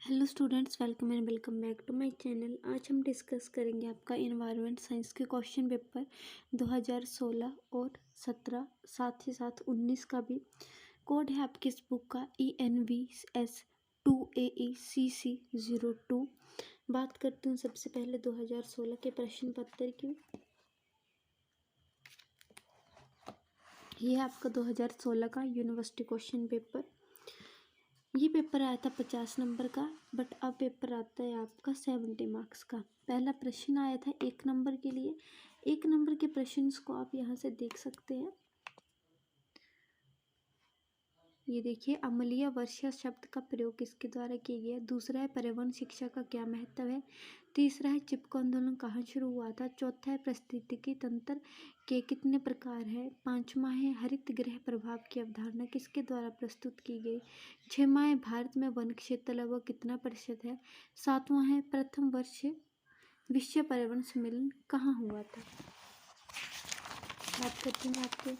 Hello students, welcome back to my channel. आज हम discuss करेंगे आपका इन्वायरमेंट साइंस के क्वेश्चन पेपर 2016 और 17, साथ ही साथ 19 का भी। कोड है आपकी इस बुक का ENVS2AECC02। बात करती हूँ सबसे पहले 2016 के प्रश्न पत्र की। ये है आपका 2016 का यूनिवर्सिटी क्वेश्चन पेपर। ये पेपर आया था 50 नंबर का, बट अब पेपर आता है आपका 70 मार्क्स का। पहला प्रश्न आया था 1 नंबर के लिए। 1 नंबर के प्रश्न को आप यहाँ से देख सकते हैं। ये देखिए, अम्लीय वर्षा शब्द का प्रयोग किसके द्वारा किया गया। दूसरा है पर्यावरण शिक्षा का क्या महत्व है। तीसरा है चिपको आंदोलन कहाँ शुरू हुआ था। चौथा है पारिस्थितिकी तंत्र के कितने प्रकार हैं। पांचवा है हरित गृह प्रभाव की अवधारणा किसके द्वारा प्रस्तुत की गई। छठवां है भारत में वन क्षेत्र लगभग कितना प्रतिशत है। सातवां है प्रथम वर्ष विश्व पर्यावरण सम्मेलन कहाँ हुआ था। बात करते हैं आपके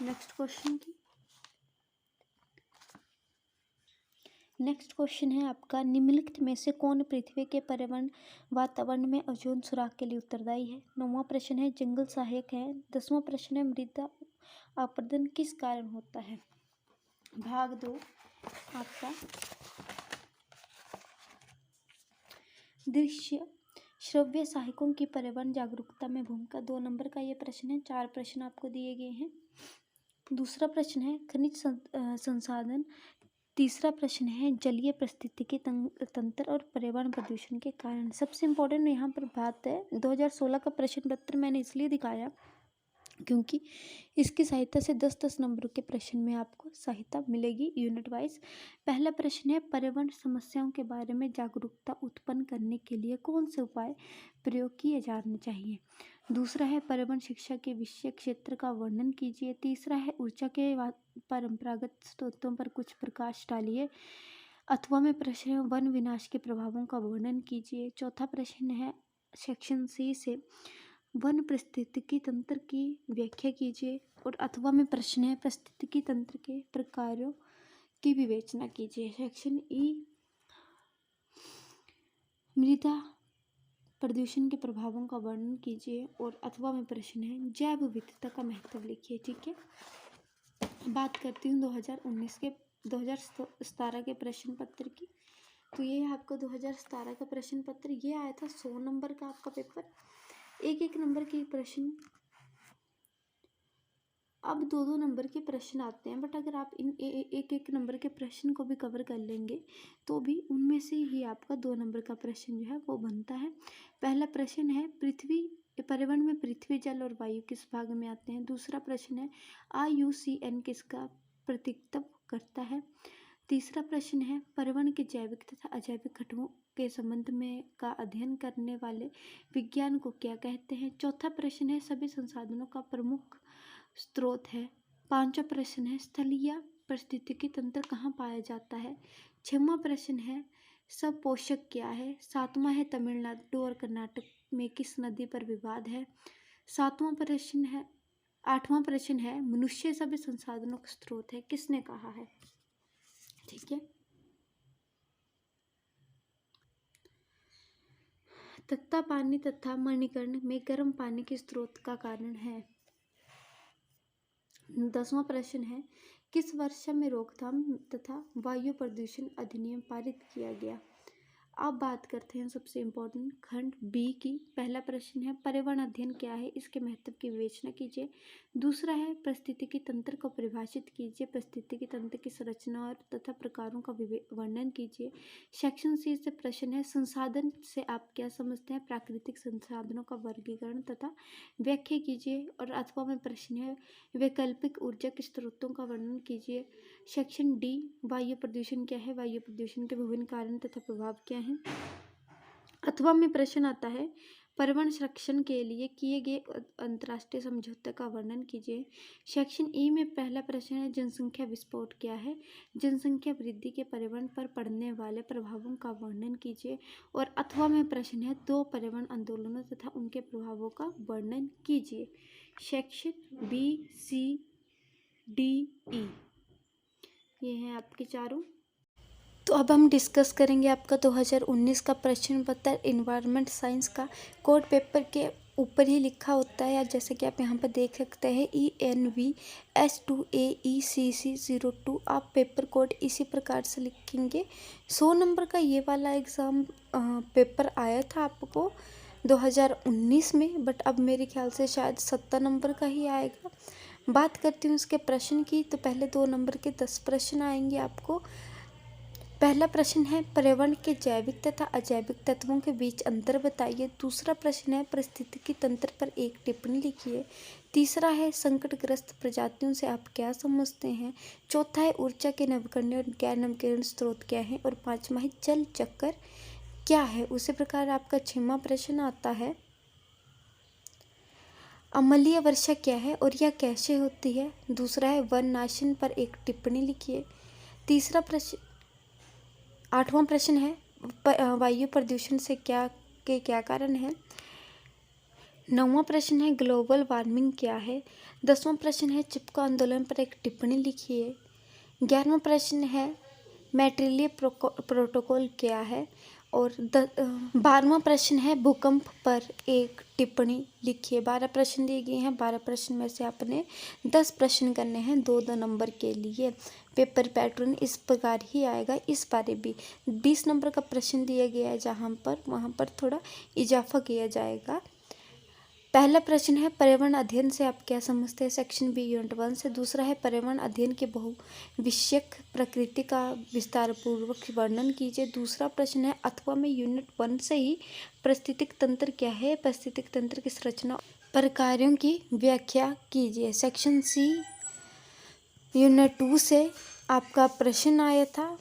नेक्स्ट क्वेश्चन की। नेक्स्ट क्वेश्चन है आपका, निम्नलिखित में से कौन पृथ्वी के वातावरण में ओजोन सुराख के लिए उत्तरदायी है। 9वां प्रश्न है जंगल सहायक है। 10वां प्रश्न है मृदा अपरदन किस कारण होता है। भाग 2 आपका दृश्य श्रव्य सहायकों की पर्यावरण जागरूकता में भूमिका। 2 नंबर का ये प्रश्न है। 4 प्रश्न आपको दिए गए हैं। दूसरा प्रश्न है खनिज संसाधन। तीसरा प्रश्न है जलीय पारिस्थितिकी तंत्र और पर्यावरण प्रदूषण के कारण। सबसे इम्पोर्टेंट यहाँ पर बात है, 2016 का प्रश्न पत्र मैंने इसलिए दिखाया क्योंकि इसकी सहायता से 10-10 नंबरों के प्रश्न में आपको सहायता मिलेगी यूनिट वाइज। पहला प्रश्न है पर्यावरण समस्याओं के बारे में जागरूकता उत्पन्न करने के लिए कौन से उपाय प्रयोग किए जाने चाहिए। दूसरा है पर्यावरण शिक्षा के विषय क्षेत्र का वर्णन कीजिए। तीसरा है ऊर्जा के परंपरागत स्रोतों पर कुछ प्रकाश डालिए। अथवा में प्रश्न है वन विनाश के प्रभावों का वर्णन कीजिए। चौथा प्रश्न है सेक्शन सी से वन पारिस्थितिकी तंत्र की व्याख्या कीजिए। और अथवा में प्रश्न है पारिस्थितिकी तंत्र के प्रकारों की विवेचना कीजिए। सेक्शन ई मृदा प्रदूषण के प्रभावों का वर्णन कीजिए। और अथवा में प्रश्न है जैव विविधता का महत्व लिखिए। ठीक है, बात करती हूँ 2017 के प्रश्न पत्र की। तो ये है आपका 2017 का प्रश्न पत्र। ये आया था 100 नंबर का आपका पेपर। एक नंबर के प्रश्न, अब 2 नंबर के प्रश्न आते हैं, बट अगर आप इन एक नंबर के प्रश्न को भी कवर कर लेंगे तो भी उनमें से ही आपका 2 नंबर का प्रश्न जो है वो बनता है। पहला प्रश्न है पर्यावरण में पृथ्वी जल और वायु किस भाग में आते हैं। दूसरा प्रश्न है IUCN किसका प्रतिनिधित्व करता है। तीसरा प्रश्न है पर्यावरण के जैविक तथा अजैविक घटकों के संबंध में का अध्ययन करने वाले विज्ञान को क्या कहते हैं। चौथा प्रश्न है सभी संसाधनों का प्रमुख स्रोत है। पांचवा प्रश्न है स्थलीय पारिस्थितिकी तंत्र कहाँ पाया जाता है। छठवां प्रश्न है सब पोषक क्या है। सातवां है तमिलनाडु और कर्नाटक में किस नदी पर विवाद है। आठवां प्रश्न है मनुष्य सभी संसाधनों का स्रोत है, किसने कहा है। ठीक है, तत्ता पानी तथा मणिकर्ण में गर्म पानी के स्रोत का कारण है। 10वां प्रश्न है किस वर्ष में रोकथाम तथा वायु प्रदूषण अधिनियम पारित किया गया। अब बात करते हैं सबसे इम्पोर्टेंट खंड बी की। पहला प्रश्न है पर्यावरण अध्ययन क्या है, इसके महत्व की विवेचना कीजिए। दूसरा है पारिस्थितिकी तंत्र को परिभाषित कीजिए। पारिस्थितिकी तंत्र की संरचना और तथा प्रकारों का वर्णन कीजिए। सेक्शन सी से प्रश्न है संसाधन से आप क्या समझते हैं। प्राकृतिक संसाधनों का वर्गीकरण तथा व्याख्या कीजिए। और अथवा में प्रश्न है वैकल्पिक ऊर्जा के स्रोतों का वर्णन कीजिए। सेक्शन डी वायु प्रदूषण क्या है, वायु प्रदूषण के विभिन्न कारण तथा प्रभाव क्या हैं। अथवा में प्रश्न आता है पर्यावरण संरक्षण के लिए किए गए अंतर्राष्ट्रीय समझौते का वर्णन कीजिए। सेक्शन ई में पहला प्रश्न है जनसंख्या विस्फोट क्या है। जनसंख्या वृद्धि के पर्यावरण पर पड़ने वाले प्रभावों का वर्णन कीजिए। और अथवा में प्रश्न है 2 पर्यावरण आंदोलनों तथा उनके प्रभावों का वर्णन कीजिए। Section B C D E ये हैं आपके चारों। तो अब हम डिस्कस करेंगे आपका 2019 का प्रश्न पत्र इन्वायरमेंट साइंस का। कोड पेपर के ऊपर ही लिखा होता है, जैसे कि आप यहाँ पर देख सकते हैं ENVS2AECC02। आप पेपर कोड इसी प्रकार से लिखेंगे। 100 नंबर का ये वाला एग्ज़ाम पेपर आया था आपको 2019 में, बट अब मेरे ख्याल से शायद 70 नंबर का ही आएगा। बात करती हूँ इसके प्रश्न की, तो पहले 2 नंबर के 10 प्रश्न आएंगे आपको। पहला प्रश्न है पर्यावरण के जैविक तथा अजैविक तत्वों के बीच अंतर बताइए। दूसरा प्रश्न है पारिस्थितिकी तंत्र पर एक टिप्पणी लिखिए। तीसरा है संकटग्रस्त प्रजातियों से आप क्या समझते हैं। चौथा है ऊर्जा के नवीकरणीय और गैर नवीकरणीय स्रोत क्या है। और पांचवा है जल चक्र क्या है। उसी प्रकार आपका 6वां प्रश्न आता है अम्लीय वर्षा क्या है और यह कैसे होती है। दूसरा है वन नाशन पर एक टिप्पणी लिखिए। तीसरा प्रश्न 8वां प्रश्न है वायु प्रदूषण से क्या कारण है। 9वां प्रश्न है ग्लोबल वार्मिंग क्या है। 10वां प्रश्न है चिपको आंदोलन पर एक टिप्पणी लिखिए। 11वां प्रश्न है मैट्रिलीय प्रोटोकॉल क्या है। और 12वां प्रश्न है भूकंप पर एक टिप्पणी लिखिए। 12 प्रश्न दिए गए हैं। 12 प्रश्न में से आपने 10 प्रश्न करने हैं 2-2 नंबर के लिए। पेपर पैटर्न इस प्रकार ही आएगा। इस बारे भी 20 नंबर का प्रश्न दिया गया है, वहाँ पर थोड़ा इजाफा किया जाएगा। पहला प्रश्न है पर्यावरण अध्ययन से आप क्या समझते हैं, सेक्शन बी यूनिट 1 से। दूसरा है पर्यावरण अध्ययन के बहुविषयक प्रकृति का विस्तार पूर्वक वर्णन कीजिए। दूसरा प्रश्न है अथवा में यूनिट 1 से ही पारिस्थितिक तंत्र क्या है, पारिस्थितिक तंत्र की संरचना प्रकारों की व्याख्या कीजिए। सेक्शन सी यूनिट 2 से आपका प्रश्न आया था।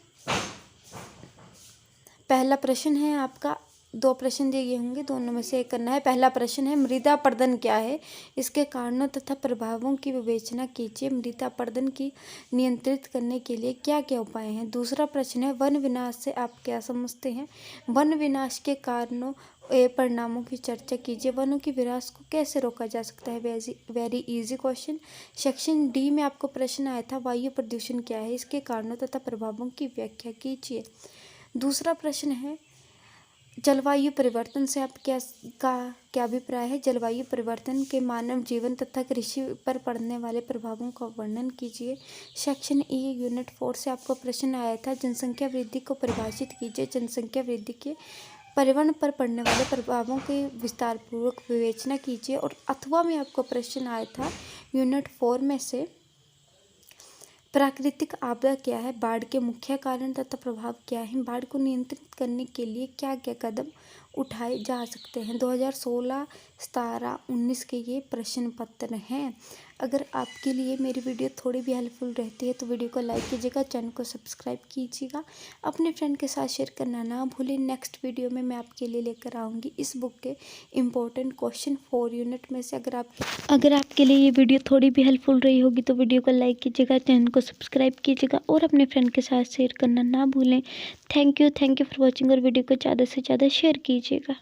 पहला प्रश्न है आपका, 2 प्रश्न दिए गए होंगे, दोनों में से एक करना है। पहला प्रश्न है मृदा अपरदन क्या है, इसके कारणों तथा प्रभावों की विवेचना कीजिए। मृदा अपरदन की नियंत्रित करने के लिए क्या क्या उपाय हैं। दूसरा प्रश्न है वन विनाश से आप क्या समझते हैं। वन विनाश के कारणों एवं परिणामों की चर्चा कीजिए। वनों की विनाश को कैसे रोका जा सकता है। Very easy question. Section D में आपको प्रश्न आया था वायु प्रदूषण क्या है, इसके कारणों तथा प्रभावों की व्याख्या कीजिए। दूसरा प्रश्न है जलवायु परिवर्तन से आप क्या अभिप्राय है। जलवायु परिवर्तन के मानव जीवन तथा कृषि पर पड़ने वाले प्रभावों का वर्णन कीजिए। सेक्शन ई यूनिट 4 से आपको प्रश्न आया था जनसंख्या वृद्धि को परिभाषित कीजिए। जनसंख्या वृद्धि के पर्यावरण पर पड़ने वाले प्रभावों की विस्तारपूर्वक विवेचना कीजिए। और अथवा में आपको प्रश्न आया था यूनिट 4 में से प्राकृतिक आपदा क्या है, बाढ़ के मुख्य कारण तथा प्रभाव क्या है, बाढ़ को नियंत्रित करने के लिए क्या क्या कदम उठाए जा सकते हैं। 2016, 17, 19 के ये प्रश्न पत्र हैं। अगर आपके लिए मेरी वीडियो थोड़ी भी हेल्पफुल रहती है तो वीडियो को लाइक कीजिएगा, चैनल को सब्सक्राइब कीजिएगा, अपने फ्रेंड के साथ शेयर करना ना भूलें। नेक्स्ट वीडियो में मैं आपके लिए लेकर आऊँगी इस बुक के इम्पोर्टेंट क्वेश्चन 4 यूनिट में से। अगर आपके लिए ये वीडियो थोड़ी भी हेल्पफुल रही होगी तो वीडियो को लाइक कीजिएगा, चैनल को सब्सक्राइब कीजिएगा और अपने फ्रेंड के साथ शेयर करना ना भूलें। थैंक यू फॉर वॉचिंग और वीडियो को ज़्यादा से ज़्यादा शेयर कीजिएगा।